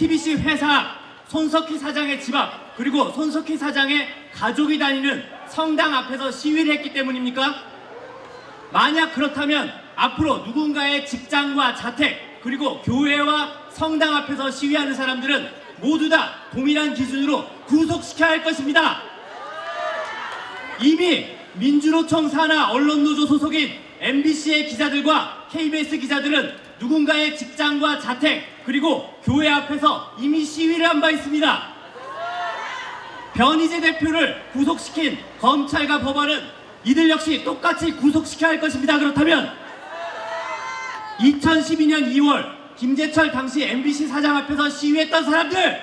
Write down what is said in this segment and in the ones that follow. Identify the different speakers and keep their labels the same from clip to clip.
Speaker 1: JTBC 회사 손석희 사장의 집 앞, 그리고 손석희 사장의 가족이 다니는 성당 앞에서 시위를 했기 때문입니까? 만약 그렇다면 앞으로 누군가의 직장과 자택, 그리고 교회와 성당 앞에서 시위하는 사람들은 모두 다 동일한 기준으로 구속시켜야 할 것입니다. 이미 민주노총 산하 언론노조 소속인 MBC의 기자들과 KBS 기자들은 누군가의 직장과 자택, 그리고 교회 앞에서 이미 시위를 한 바 있습니다. 변희재 대표를 구속시킨 검찰과 법원은 이들 역시 똑같이 구속시켜야 할 것입니다. 그렇다면 2012년 2월 김재철 당시 MBC 사장 앞에서 시위했던 사람들,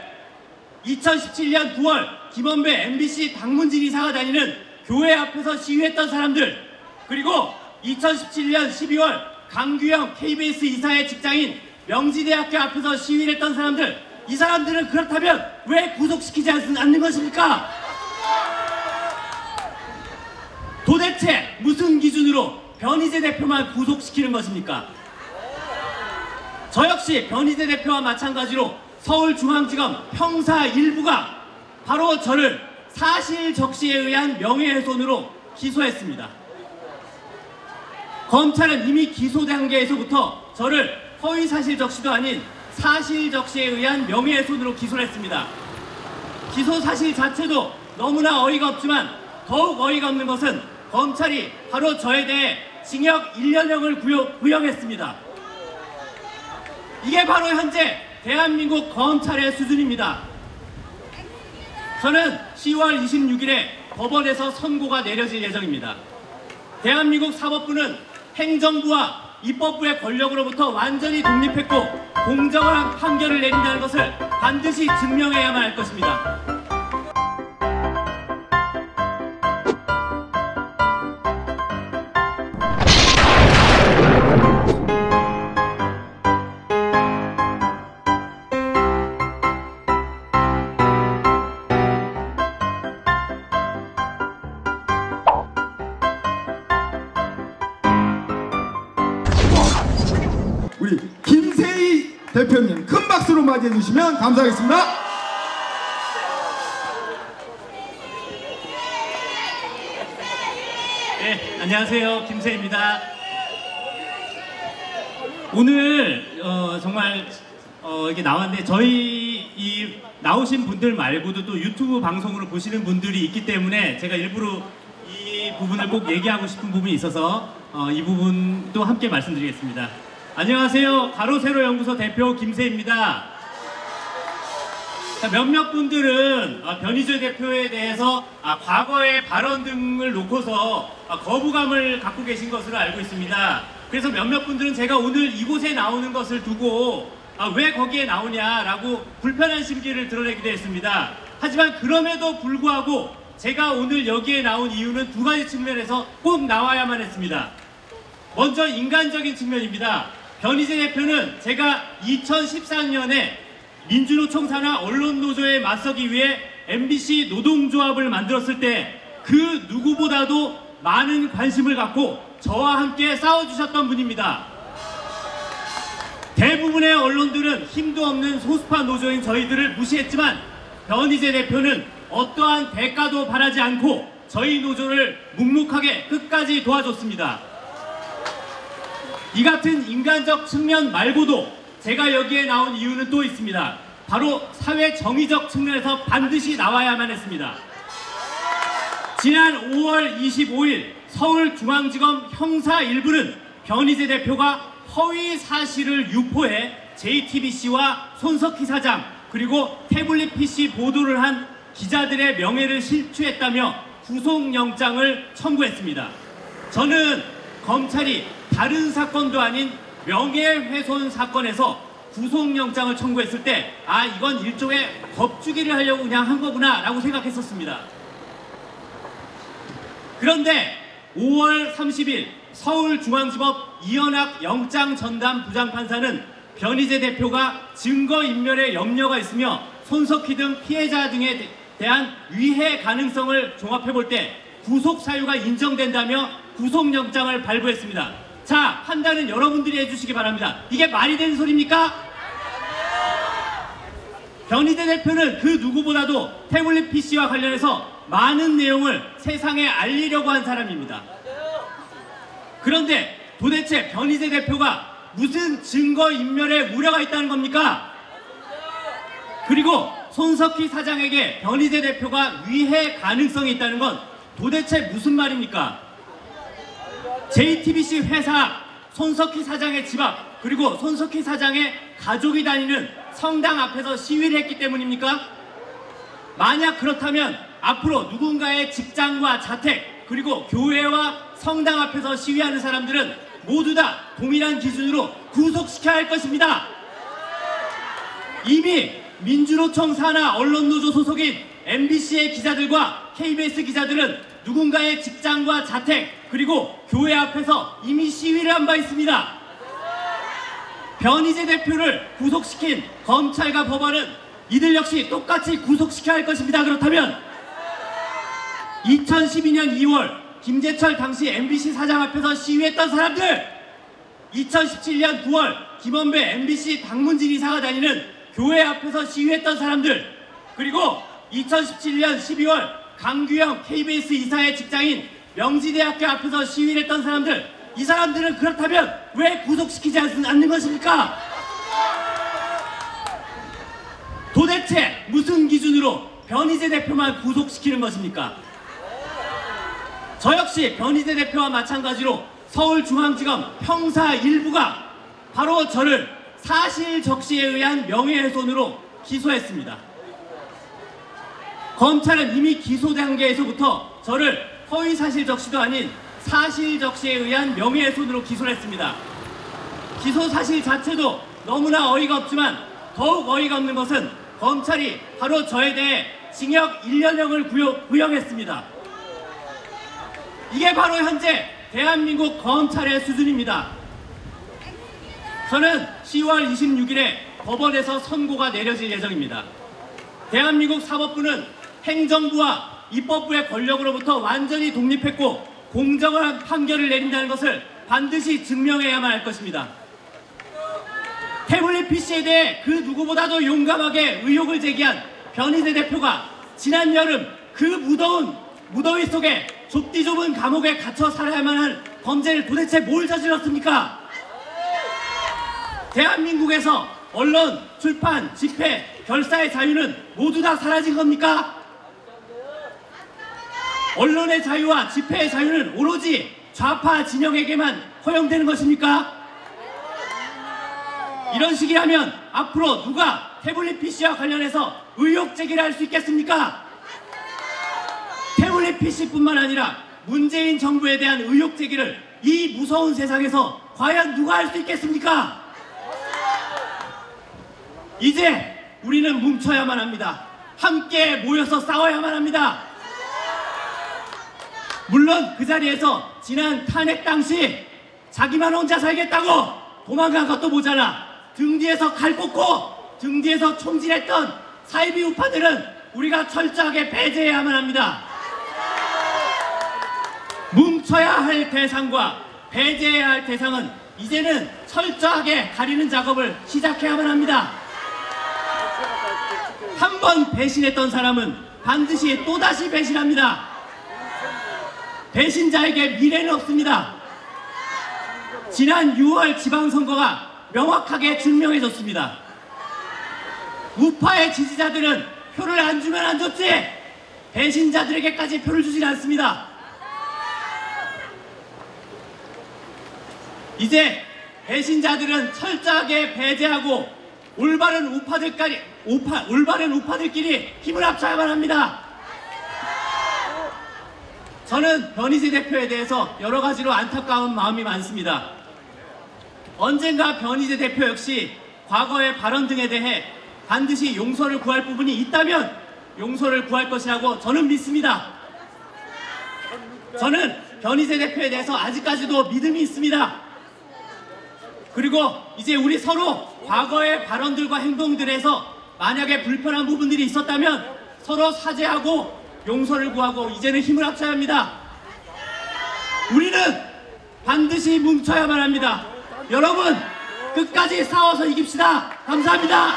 Speaker 1: 2017년 9월 김원배 MBC 방문진 이사가 다니는 교회 앞에서 시위했던 사람들, 그리고 2017년 12월 강규영 KBS 이사의 직장인 명지대학교 앞에서 시위를 했던 사람들, 이 사람들은 그렇다면 왜 구속시키지 않는 것입니까? 도대체 무슨 기준으로 변희재 대표만 구속시키는 것입니까? 저 역시 변희재 대표와 마찬가지로 서울중앙지검 형사 1부가 바로 저를 사실적시에 의한 명예훼손으로 기소했습니다. 검찰은 이미 기소 단계에서부터 저를 허위사실적시도 아닌 사실적시에 의한 명예훼손으로 기소를 했습니다. 기소 사실 자체도 너무나 어이가 없지만 더욱 어이가 없는 것은 검찰이 바로 저에 대해 징역 1년형을 구형했습니다. 이게 바로 현재 대한민국 검찰의 수준입니다. 저는 10월 26일에 법원에서 선고가 내려질 예정입니다. 대한민국 사법부는 행정부와 입법부의 권력으로부터 완전히 독립했고 공정한 판결을 내린다는 것을 반드시 증명해야만 할 것입니다.
Speaker 2: 우리 김세희 대표님 큰 박수로 맞이해 주시면 감사하겠습니다.
Speaker 1: 네, 안녕하세요. 김세희입니다. 오늘 정말 이렇게 나왔는데 저희 나오신 분들 말고도 또 유튜브 방송으로 보시는 분들이 있기 때문에 제가 일부러 이 부분을 꼭 얘기하고 싶은 부분이 있어서 이 부분도 함께 말씀드리겠습니다. 안녕하세요. 가로세로 연구소 대표 김세희입니다. 몇몇 분들은 변희재 대표에 대해서 과거의 발언 등을 놓고서 거부감을 갖고 계신 것으로 알고 있습니다. 그래서 몇몇 분들은 제가 오늘 이곳에 나오는 것을 두고 왜 거기에 나오냐라고 불편한 심기를 드러내기도 했습니다. 하지만 그럼에도 불구하고 제가 오늘 여기에 나온 이유는 두 가지 측면에서 꼭 나와야만 했습니다. 먼저 인간적인 측면입니다. 변희재 대표는 제가 2014년에 민주노총 산하 언론노조에 맞서기 위해 MBC 노동조합을 만들었을 때 그 누구보다도 많은 관심을 갖고 저와 함께 싸워주셨던 분입니다. 대부분의 언론들은 힘도 없는 소수파 노조인 저희들을 무시했지만 변희재 대표는 어떠한 대가도 바라지 않고 저희 노조를 묵묵하게 끝까지 도와줬습니다. 이 같은 인간적 측면 말고도 제가 여기에 나온 이유는 또 있습니다. 바로 사회 정의적 측면에서 반드시 나와야만 했습니다. 지난 5월 25일 서울중앙지검 형사 1부는 변희재 대표가 허위 사실을 유포해 JTBC와 손석희 사장 그리고 태블릿 PC 보도를 한 기자들의 명예를 실추했다며 구속영장을 청구했습니다. 저는 검찰이 다른 사건도 아닌 명예훼손 사건에서 구속영장을 청구했을 때 이건 일종의 겁주기를 하려고 그냥 한 거구나 라고 생각했었습니다. 그런데 5월 30일 서울중앙지법 이현학 영장전담 부장판사는 변희재 대표가 증거인멸에 염려가 있으며 손석희 등 피해자 등에 대한 위해 가능성을 종합해볼 때 구속사유가 인정된다며 구속영장을 발부했습니다. 자, 판단은 여러분들이 해주시기 바랍니다. 이게 말이 되는 소리입니까? 변희재 대표는 그 누구보다도 태블릿 PC와 관련해서 많은 내용을 세상에 알리려고 한 사람입니다. 그런데 도대체 변희재 대표가 무슨 증거인멸의 우려가 있다는 겁니까? 그리고 손석희 사장에게 변희재 대표가 위해 가능성이 있다는 건 도대체 무슨 말입니까? JTBC 회사, 손석희 사장의 집 앞, 그리고 손석희 사장의 가족이 다니는 성당 앞에서 시위를 했기 때문입니까? 만약 그렇다면 앞으로 누군가의 직장과 자택, 그리고 교회와 성당 앞에서 시위하는 사람들은 모두 다 동일한 기준으로 구속시켜야 할 것입니다. 이미 민주노총 산하 언론노조 소속인 MBC의 기자들과 KBS 기자들은 누군가의 직장과 자택, 그리고 교회 앞에서 이미 시위를 한 바 있습니다. 변희재 대표를 구속시킨 검찰과 법원은 이들 역시 똑같이 구속시켜야 할 것입니다. 그렇다면 2012년 2월 김재철 당시 MBC 사장 앞에서 시위했던 사람들, 2017년 9월 김원배 MBC 당문진 이사가 다니는 교회 앞에서 시위했던 사람들, 그리고 2017년 12월 강규영 KBS 이사의 직장인 명지대학교 앞에서 시위를 했던 사람들, 이 사람들은 그렇다면 왜 구속시키지 않는 것입니까? 도대체 무슨 기준으로 변희재 대표만 구속시키는 것입니까? 저 역시 변희재 대표와 마찬가지로 서울중앙지검 형사 1부가 바로 저를 사실적시에 의한 명예훼손으로 기소했습니다. 검찰은 이미 기소 단계에서부터 저를 허위사실적시도 아닌 사실적시에 의한 명예훼손으로 기소를 했습니다. 기소 사실 자체도 너무나 어이가 없지만 더욱 어이가 없는 것은 검찰이 바로 저에 대해 징역 1년형을 구형했습니다. 이게 바로 현재 대한민국 검찰의 수준입니다. 저는 10월 26일에 법원에서 선고가 내려질 예정입니다. 대한민국 사법부는 행정부와 입법부의 권력으로부터 완전히 독립했고 공정한 판결을 내린다는 것을 반드시 증명해야만 할 것입니다. 태블릿 PC에 대해 그 누구보다도 용감하게 의혹을 제기한 변희재 대표가 지난 여름 그 무더위 속에 좁디 좁은 감옥에 갇혀 살아야만 할 범죄를 도대체 뭘 저질렀습니까? 대한민국에서 언론, 출판, 집회, 결사의 자유는 모두 다 사라진 겁니까? 언론의 자유와 집회의 자유는 오로지 좌파 진영에게만 허용되는 것입니까? 이런 식이라면 앞으로 누가 태블릿 PC와 관련해서 의혹 제기를 할 수 있겠습니까? 태블릿 PC뿐만 아니라 문재인 정부에 대한 의혹 제기를 이 무서운 세상에서 과연 누가 할 수 있겠습니까? 이제 우리는 뭉쳐야만 합니다. 함께 모여서 싸워야만 합니다. 물론 그 자리에서 지난 탄핵 당시 자기만 혼자 살겠다고 도망간 것도 모자라 등 뒤에서 칼 꽂고 등 뒤에서 총질했던 사이비 우파들은 우리가 철저하게 배제해야만 합니다. 뭉쳐야 할 대상과 배제해야 할 대상은 이제는 철저하게 가리는 작업을 시작해야만 합니다. 한 번 배신했던 사람은 반드시 또다시 배신합니다. 배신자에게 미래는 없습니다. 지난 6월 지방선거가 명확하게 증명해줬습니다. 우파의 지지자들은 표를 안 주면 안 줬지 배신자들에게까지 표를 주진 않습니다. 이제 배신자들은 철저하게 배제하고 올바른 우파들끼리 힘을 합쳐야만 합니다. 저는 변희재 대표에 대해서 여러 가지로 안타까운 마음이 많습니다. 언젠가 변희재 대표 역시 과거의 발언 등에 대해 반드시 용서를 구할 부분이 있다면 용서를 구할 것이라고 저는 믿습니다. 저는 변희재 대표에 대해서 아직까지도 믿음이 있습니다. 그리고 이제 우리 서로 과거의 발언들과 행동들에서 만약에 불편한 부분들이 있었다면 서로 사죄하고 용서를 구하고 이제는 힘을 합쳐야 합니다. 우리는 반드시 뭉쳐야만 합니다. 여러분 끝까지 싸워서 이깁시다. 감사합니다.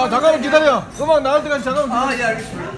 Speaker 3: 야 잠깐만 기다려. 음악 나올 때까지 잠깐만.
Speaker 4: 아, 예, 알겠습니다.